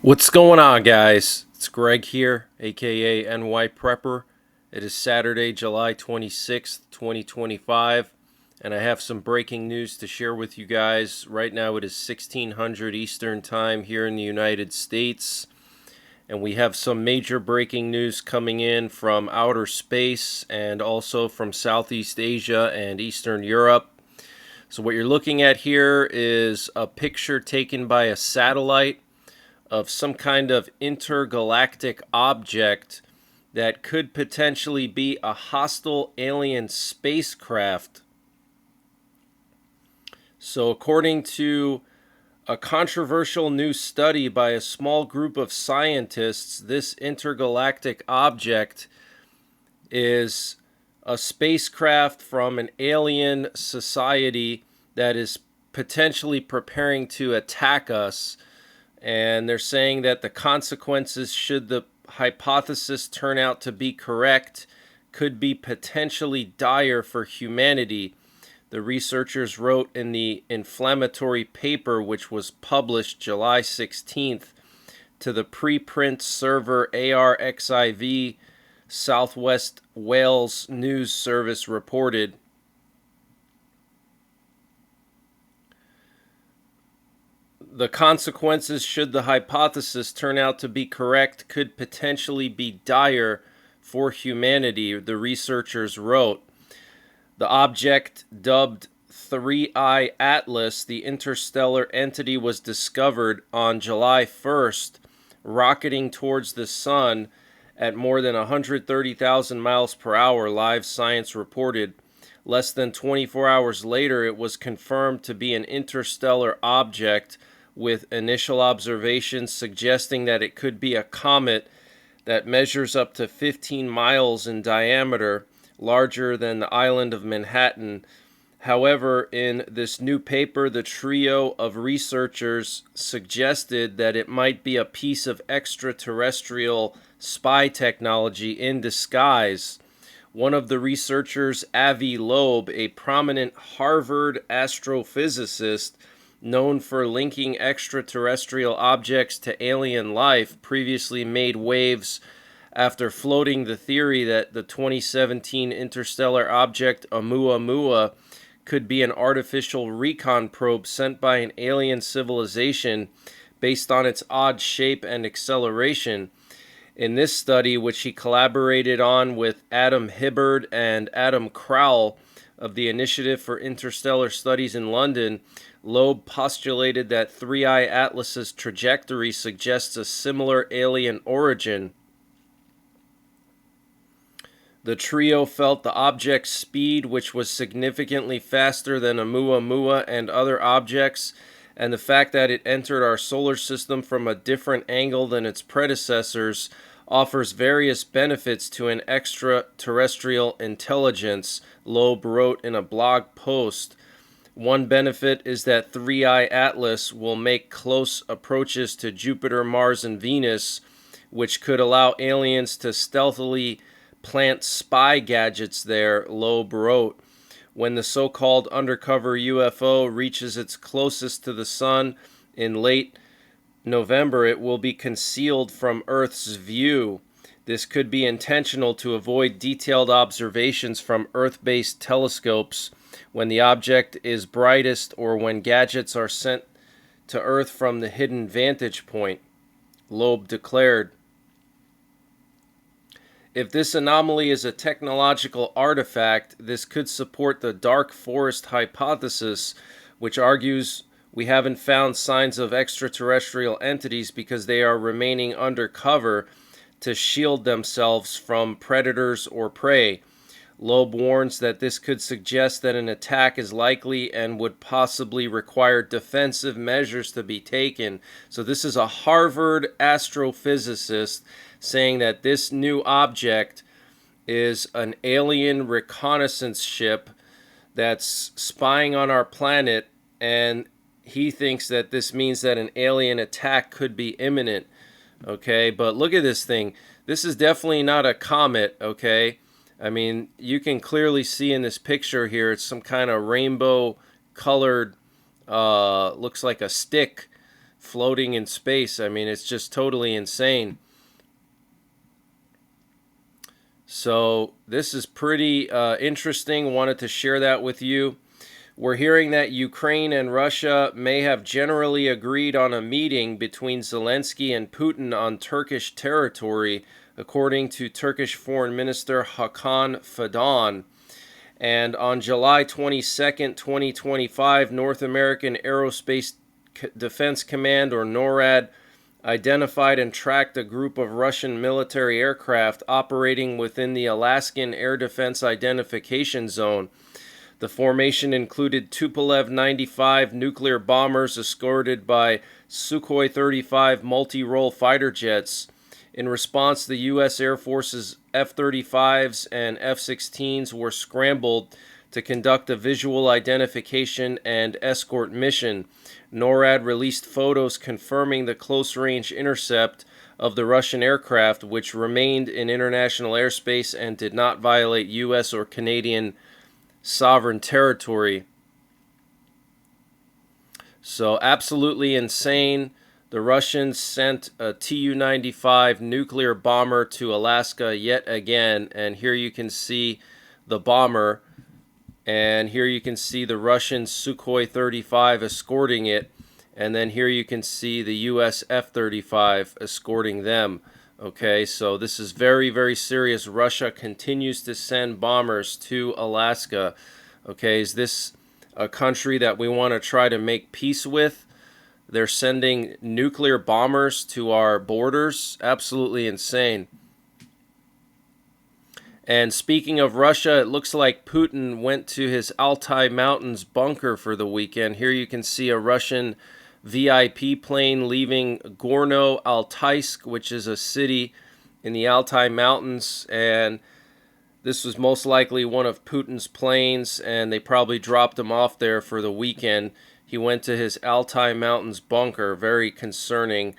What's going on, guys? It's Greg here, aka NYPrepper. It is Saturday, July 26th, 2025, and I have some breaking news to share with you guys. Right now it is 1600 Eastern Time here in the United States, and we have some major breaking news coming in from outer space and also from Southeast Asia and Eastern Europe. So what you're looking at here is a picture taken by a satellite of some kind of intergalactic object that could potentially be a hostile alien spacecraft. So according to a controversial new study by a small group of scientists, this intergalactic object is a spacecraft from an alien society that is potentially preparing to attack us. And they're saying that the consequences, should the hypothesis turn out to be correct, could be potentially dire for humanity. The researchers wrote in the inflammatory paper, which was published July 16th to the preprint server ARXIV. Southwest Wales News Service reported. The consequences, should the hypothesis turn out to be correct, could potentially be dire for humanity, the researchers wrote. The object, dubbed 3I Atlas, the interstellar entity, was discovered on July 1st, rocketing towards the sun at more than 130,000 miles per hour, Live Science reported. Less than 24 hours later, it was confirmed to be an interstellar object, with initial observations suggesting that it could be a comet that measures up to 15 miles in diameter, larger than the island of Manhattan. However, in this new paper, the trio of researchers suggested that it might be a piece of extraterrestrial spy technology in disguise. One of the researchers, Avi Loeb, a prominent Harvard astrophysicist known for linking extraterrestrial objects to alien life, previously made waves after floating the theory that the 2017 interstellar object Oumuamua could be an artificial recon probe sent by an alien civilization based on its odd shape and acceleration. In this study, which he collaborated on with Adam Hibbard and Adam Crowell of the Initiative for Interstellar Studies in London, Loeb postulated that 3I Atlas's trajectory suggests a similar alien origin. The trio felt the object's speed, which was significantly faster than Oumuamua and other objects, and the fact that it entered our solar system from a different angle than its predecessors, offers various benefits to an extraterrestrial intelligence, Loeb wrote in a blog post. One benefit is that 3I Atlas will make close approaches to Jupiter, Mars, and Venus, which could allow aliens to stealthily plant spy gadgets there, Loeb wrote. When the so-called undercover UFO reaches its closest to the sun in late November, it will be concealed from Earth's view. This could be intentional to avoid detailed observations from Earth-based telescopes when the object is brightest or when gadgets are sent to Earth from the hidden vantage point, Loeb declared. If this anomaly is a technological artifact, this could support the dark forest hypothesis, which argues we haven't found signs of extraterrestrial entities because they are remaining undercover to shield themselves from predators or prey. Loeb warns that this could suggest that an attack is likely and would possibly require defensive measures to be taken. So this is a Harvard astrophysicist saying that this new object is an alien reconnaissance ship that's spying on our planet, and he thinks that this means that an alien attack could be imminent. Okay, but look at this thing. This is definitely not a comet, okay? I mean, you can clearly see in this picture here, it's some kind of rainbow colored, looks like a stick floating in space. I mean, it's just totally insane. So this is pretty interesting. Wanted to share that with you. We're hearing that Ukraine and Russia may have generally agreed on a meeting between Zelensky and Putin on Turkish territory, according to Turkish Foreign Minister Hakan Fidan. And on July 22nd, 2025, North American Aerospace Defense Command, or NORAD, identified and tracked a group of Russian military aircraft operating within the Alaskan Air Defense Identification Zone. The formation included Tupolev 95 nuclear bombers escorted by Sukhoi 35 multi-role fighter jets. In response, the U.S. Air Force's F-35s and F-16s were scrambled to conduct a visual identification and escort mission. NORAD released photos confirming the close-range intercept of the Russian aircraft, which remained in international airspace and did not violate U.S. or Canadian sovereign territory. So absolutely insane. The Russians sent a Tu-95 nuclear bomber to Alaska yet again, and here you can see the bomber, and here you can see the Russian Sukhoi 35 escorting it, and then here you can see the US F-35 escorting them. Okay, so this is very, very serious. Russia continues to send bombers to Alaska. Okay, is this a country that we want to try to make peace with? They're sending nuclear bombers to our borders. Absolutely insane. And speaking of Russia, it looks like Putin went to his Altai Mountains bunker for the weekend. Here you can see a Russian VIP plane leaving Gorno-Altaysk, which is a city in the Altai Mountains, and this was most likely one of Putin's planes, and they probably dropped him off there for the weekend. He went to his Altai Mountains bunker. Very concerning.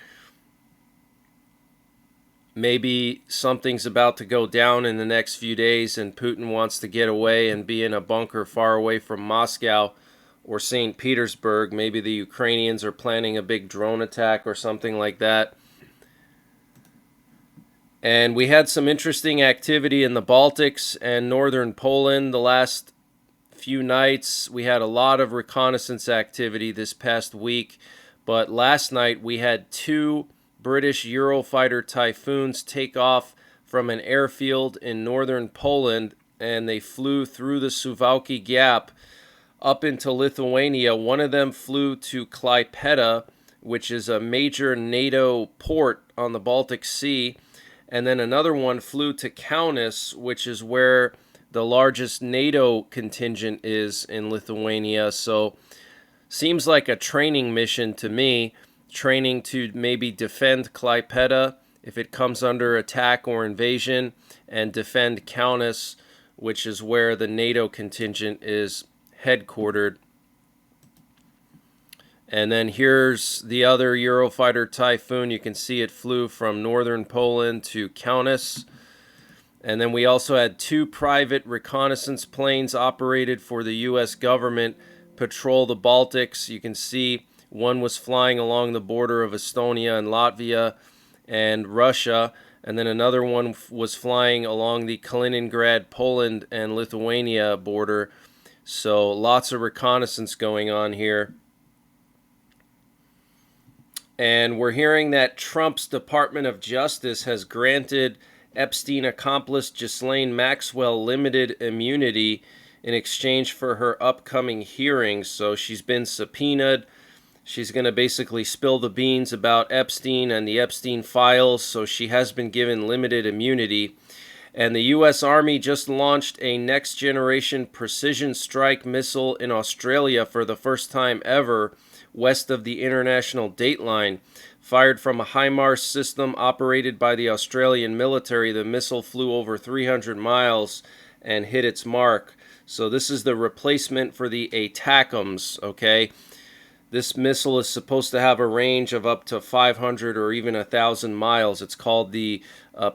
Maybe something's about to go down in the next few days, and Putin wants to get away and be in a bunker far away from Moscow or St. Petersburg. Maybe the Ukrainians are planning a big drone attack or something like that. And we had some interesting activity in the Baltics and northern Poland the last few nights. We had a lot of reconnaissance activity this past week, but last night we had two British Eurofighter Typhoons take off from an airfield in northern Poland, and they flew through the Suwałki Gap up into Lithuania. One of them flew to Klaipėda, which is a major NATO port on the Baltic Sea, and then another one flew to Kaunas, which is where the largest NATO contingent is in Lithuania. So seems like a training mission to me, training to maybe defend Klaipėda if it comes under attack or invasion, and defend Kaunas, which is where the NATO contingent is headquartered. And then here's the other Eurofighter Typhoon. You can see it flew from northern Poland to Kaunas. And then we also had two private reconnaissance planes operated for the U.S. government patrol the Baltics. You can see one was flying along the border of Estonia and Latvia and Russia, and then another one was flying along the Kaliningrad, Poland and Lithuania border. So lots of reconnaissance going on here. And we're hearing that Trump's Department of Justice has granted Epstein accomplice Ghislaine Maxwell limited immunity in exchange for her upcoming hearings. So she's been subpoenaed. She's going to basically spill the beans about Epstein and the Epstein files, so she has been given limited immunity. And the U.S. Army just launched a next-generation precision strike missile in Australia for the first time ever, west of the international dateline. Fired from a HIMARS system operated by the Australian military, the missile flew over 300 miles and hit its mark. So this is the replacement for the ATACMS, okay? This missile is supposed to have a range of up to 500 or even 1,000 miles. It's called the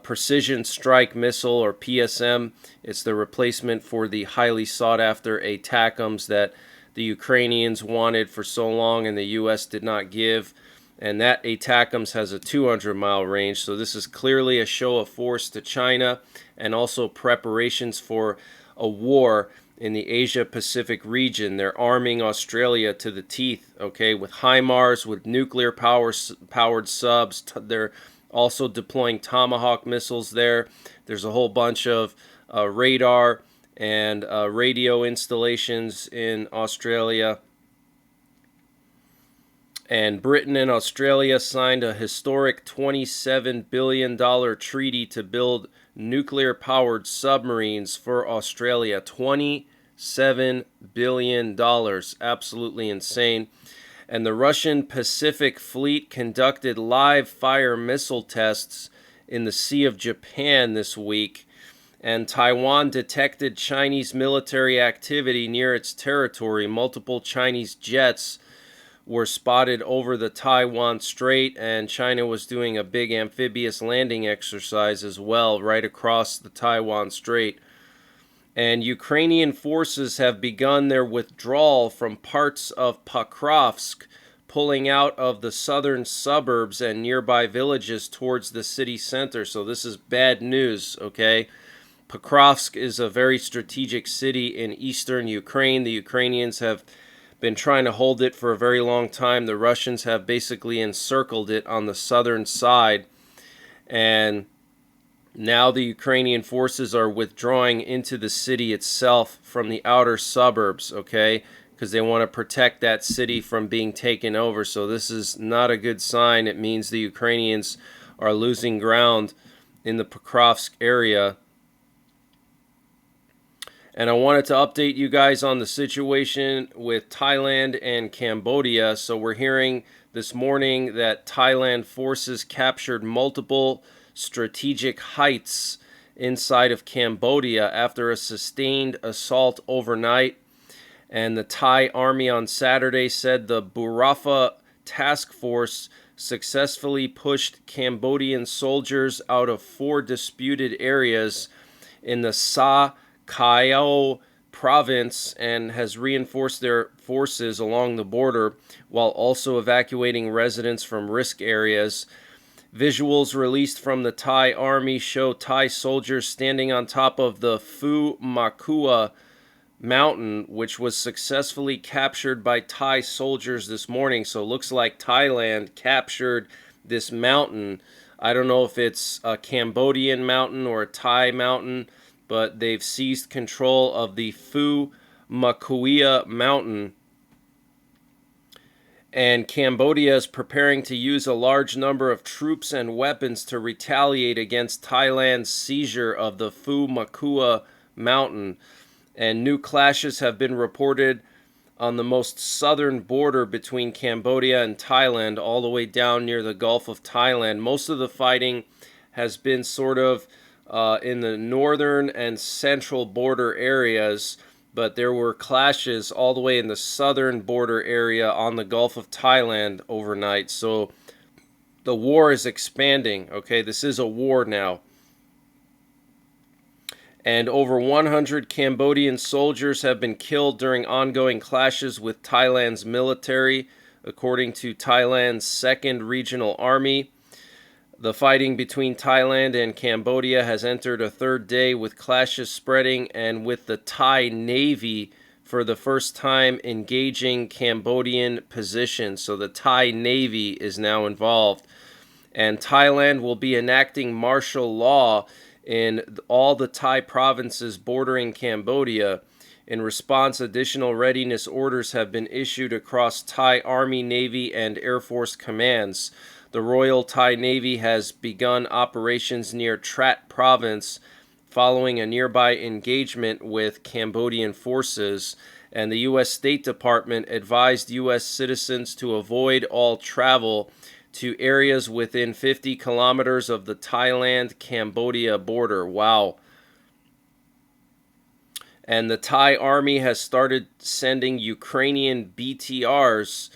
Precision Strike Missile, or PSM. It's the replacement for the highly sought-after ATACMS that the Ukrainians wanted for so long and the U.S. did not give. and that ATACMS has a 200-mile range. So this is clearly a show of force to China, and also preparations for a war in the Asia-Pacific region. They're arming Australia to the teeth, okay, with HIMARS, with nuclear-powered subs. They're also deploying Tomahawk missiles there. There's a whole bunch of radar and radio installations in Australia. And Britain and Australia signed a historic $27 billion treaty to build nuclear-powered submarines for Australia. $27 billion. Absolutely insane. And the Russian Pacific Fleet conducted live fire missile tests in the Sea of Japan this week. And Taiwan detected Chinese military activity near its territory. Multiple Chinese jets were spotted over the Taiwan Strait, and China was doing a big amphibious landing exercise as well right across the Taiwan Strait. And Ukrainian forces have begun their withdrawal from parts of Pokrovsk, pulling out of the southern suburbs and nearby villages towards the city center. So this is bad news, okay? Pokrovsk is a very strategic city in eastern Ukraine. The Ukrainians have been trying to hold it for a very long time. The Russians have basically encircled it on the southern side, and now the Ukrainian forces are withdrawing into the city itself from the outer suburbs, okay, because they want to protect that city from being taken over. So this is not a good sign. It means the Ukrainians are losing ground in the Pokrovsk area. And I wanted to update you guys on the situation with Thailand and Cambodia. So we're hearing this morning that Thailand forces captured multiple strategic heights inside of Cambodia after a sustained assault overnight. And the Thai army on Saturday said the Burafa task force successfully pushed Cambodian soldiers out of 4 disputed areas in the Sa Kaeo province and has reinforced their forces along the border while also evacuating residents from risk areas. Visuals released from the Thai army show Thai soldiers standing on top of the Phu Makua mountain, which was successfully captured by Thai soldiers this morning. So it looks like Thailand captured this mountain. I don't know if it's a Cambodian mountain or a Thai mountain, but they've seized control of the Phu Makua mountain. And Cambodia is preparing to use a large number of troops and weapons to retaliate against Thailand's seizure of the Phu Makua mountain. And new clashes have been reported on the most southern border between Cambodia and Thailand, all the way down near the Gulf of Thailand. Most of the fighting has been sort of in the northern and central border areas, but there were clashes all the way in the southern border area on the Gulf of Thailand overnight. So the war is expanding, okay? This is a war now. And over 100 Cambodian soldiers have been killed during ongoing clashes with Thailand's military, according to Thailand's 2nd Regional Army. The fighting between Thailand and Cambodia has entered a 3rd day, with clashes spreading and with the Thai Navy for the first time engaging Cambodian positions. So the Thai Navy is now involved. And Thailand will be enacting martial law in all the Thai provinces bordering Cambodia. In response, additional readiness orders have been issued across Thai Army, Navy, and Air Force commands. The Royal Thai Navy has begun operations near Trat Province following a nearby engagement with Cambodian forces, and the U.S. State Department advised U.S. citizens to avoid all travel to areas within 50 kilometers of the Thailand-Cambodia border. Wow. And the Thai army has started sending Ukrainian BTRs,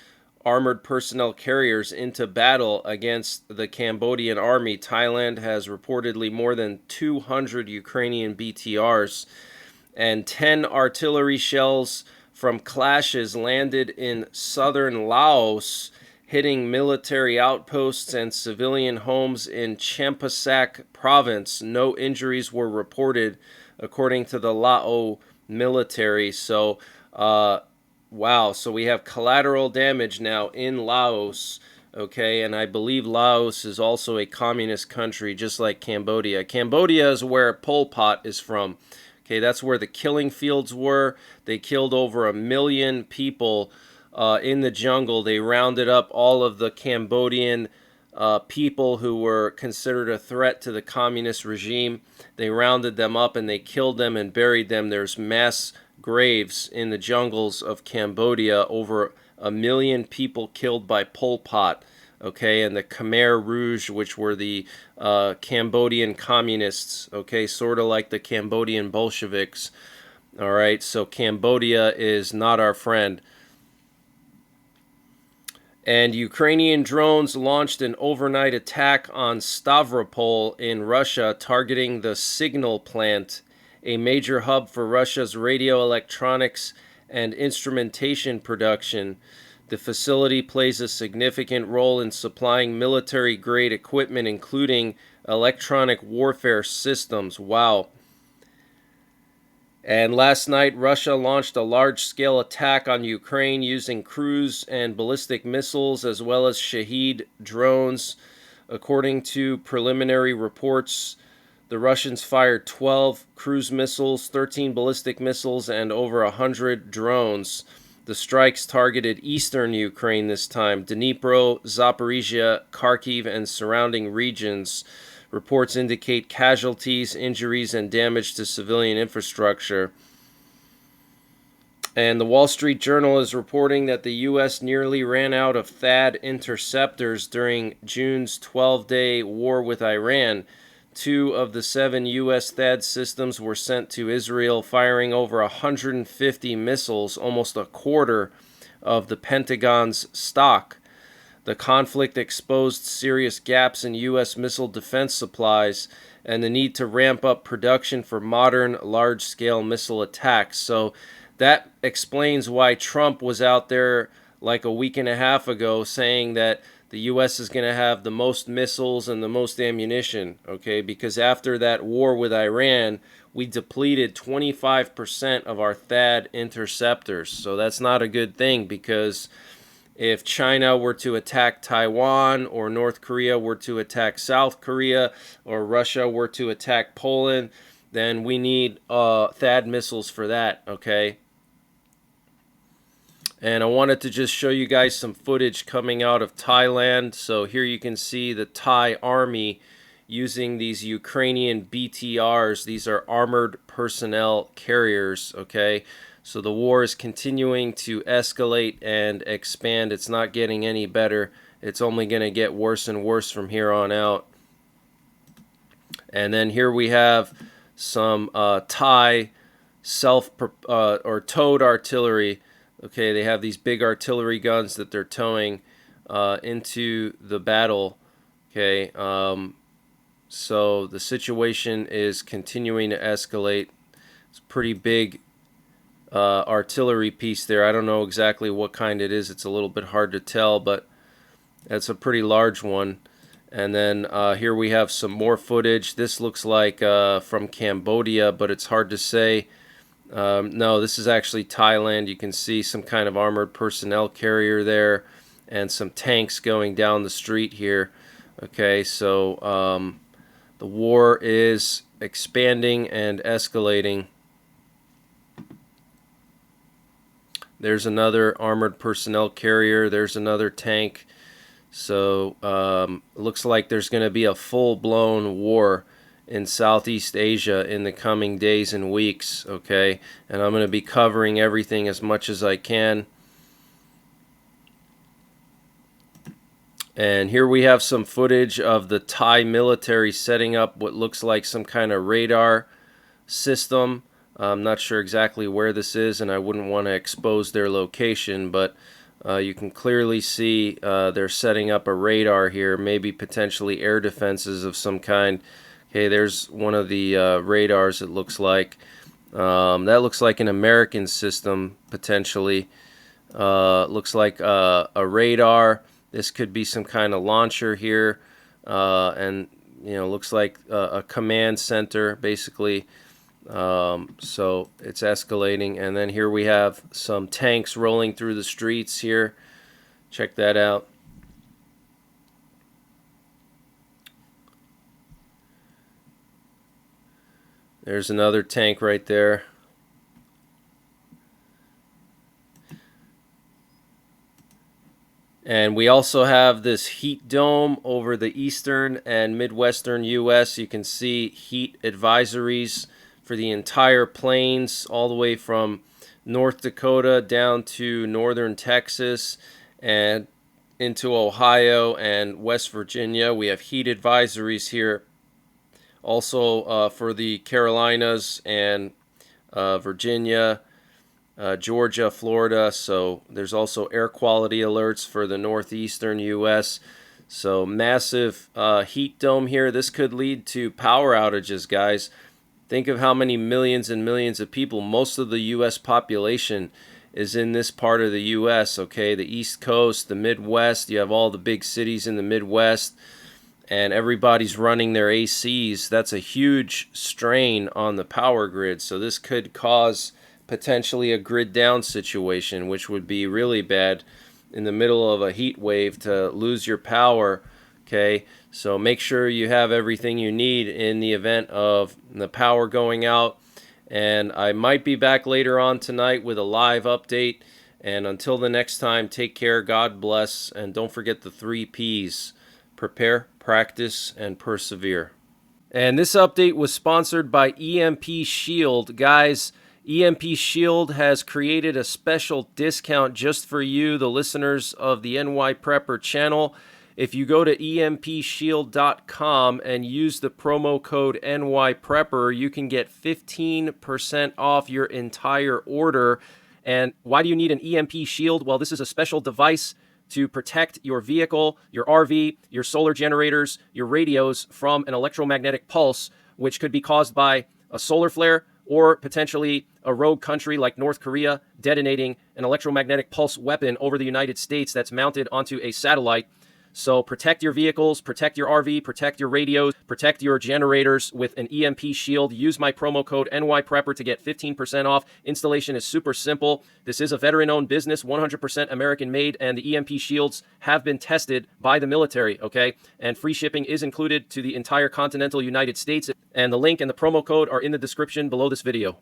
armored personnel carriers, into battle against the Cambodian army. Thailand has reportedly more than 200 Ukrainian BTRs, and 10 artillery shells from clashes landed in southern Laos hitting military outposts and civilian homes in Champasak province. No injuries were reported, according to the Lao military. So, wow. So we have collateral damage now in Laos. Okay, and I believe Laos is also a communist country, just like Cambodia. Cambodia is where Pol Pot is from. Okay, that's where the killing fields were. They killed over 1 million people in the jungle. They rounded up all of the Cambodian people who were considered a threat to the communist regime. They rounded them up and they killed them and buried them. There's mass graves in the jungles of Cambodia. Over 1 million people killed by Pol Pot. Okay, and the Khmer Rouge, which were the Cambodian communists. Okay, sort of like the Cambodian Bolsheviks. All right, so Cambodia is not our friend. And Ukrainian drones launched an overnight attack on Stavropol in Russia, targeting the Signal plant, a major hub for Russia's radio electronics and instrumentation production. The facility plays a significant role in supplying military-grade equipment, including electronic warfare systems. Wow. And last night, Russia launched a large-scale attack on Ukraine using cruise and ballistic missiles as well as Shahed drones. According to preliminary reports, the Russians fired 12 cruise missiles, 13 ballistic missiles, and over 100 drones. The strikes targeted eastern Ukraine this time: Dnipro, Zaporizhia, Kharkiv, and surrounding regions. Reports indicate casualties, injuries, and damage to civilian infrastructure. And the Wall Street Journal is reporting that the U.S. nearly ran out of THAAD interceptors during June's 12-day war with Iran. 2 of the 7 U.S. THAAD systems were sent to Israel, firing over 150 missiles, almost a quarter of the Pentagon's stock. The conflict exposed serious gaps in U.S. missile defense supplies and the need to ramp up production for modern, large-scale missile attacks. So that explains why Trump was out there like a week and a half ago saying that the U.S. is going to have the most missiles and the most ammunition, okay? Because after that war with Iran, we depleted 25% of our THAAD interceptors. So that's not a good thing, because if China were to attack Taiwan, or North Korea were to attack South Korea, or Russia were to attack Poland, then we need THAAD missiles for that, okay? And I wanted to just show you guys some footage coming out of Thailand. So here you can see the Thai army using these Ukrainian BTRs. These are armored personnel carriers, okay? So the war is continuing to escalate and expand. It's not getting any better. It's only going to get worse and worse from here on out. And then here we have some Thai towed artillery. Okay, they have these big artillery guns that they're towing into the battle. Okay, so the situation is continuing to escalate. It's a pretty big artillery piece there. I don't know exactly what kind it is. It's a little bit hard to tell, but that's a pretty large one. And then here we have some more footage. This looks like from Cambodia, but it's hard to say. No, this is actually Thailand. You can see some kind of armored personnel carrier there and some tanks going down the street here. Okay, so the war is expanding and escalating. There's another armored personnel carrier. There's another tank. So looks like there's going to be a full-blown war in Southeast Asia in the coming days and weeks, okay? And I'm going to be covering everything as much as I can. And here we have some footage of the Thai military setting up what looks like some kind of radar system. I'm not sure exactly where this is, and I wouldn't want to expose their location, but you can clearly see they're setting up a radar here, maybe potentially air defenses of some kind. Okay, there's one of the radars, it looks like. That looks like an American system, potentially. Looks like a radar. This could be some kind of launcher here, and looks like a command center basically. So it's escalating, and then here we have some tanks rolling through the streets here. Check that out. There's another tank right there. And we also have this heat dome over the eastern and midwestern U.S. You can see heat advisories for the entire plains, all the way from North Dakota down to northern Texas and into Ohio and West Virginia. We have heat advisories here. Also for the Carolinas and Virginia, Georgia, Florida. So there's also air quality alerts for the northeastern U.S. So massive heat dome here. This could lead to power outages, guys. Think of how many millions and millions of people, most of the U.S. population is in this part of the U.S., okay? The East Coast, the Midwest, you have all the big cities in the Midwest, and everybody's running their ACs. That's a huge strain on the power grid. So this could cause potentially a grid down situation, which would be really bad in the middle of a heat wave to lose your power, okay? So make sure you have everything you need in the event of the power going out. And I might be back later on tonight with a live update. And until the next time, take care, God bless, and don't forget the 3 Ps: prepare, practice, and persevere. And this update was sponsored by EMP Shield. Guys, EMP Shield has created a special discount just for you, the listeners of the NYPrepper channel. If you go to empshield.com and use the promo code NYPrepper, you can get 15% off your entire order. And why do you need an EMP Shield? Well, this is a special device to protect your vehicle, your RV, your solar generators, your radios from an electromagnetic pulse, which could be caused by a solar flare or potentially a rogue country like North Korea detonating an electromagnetic pulse weapon over the United States that's mounted onto a satellite. So protect your vehicles, protect your RV, protect your radios, protect your generators with an EMP Shield. Use my promo code NYPrepper to get 15% off. Installation is super simple. This is a veteran-owned business, 100% American-made, and the EMP Shields have been tested by the military, okay? And free shipping is included to the entire continental United States. And the link and the promo code are in the description below this video.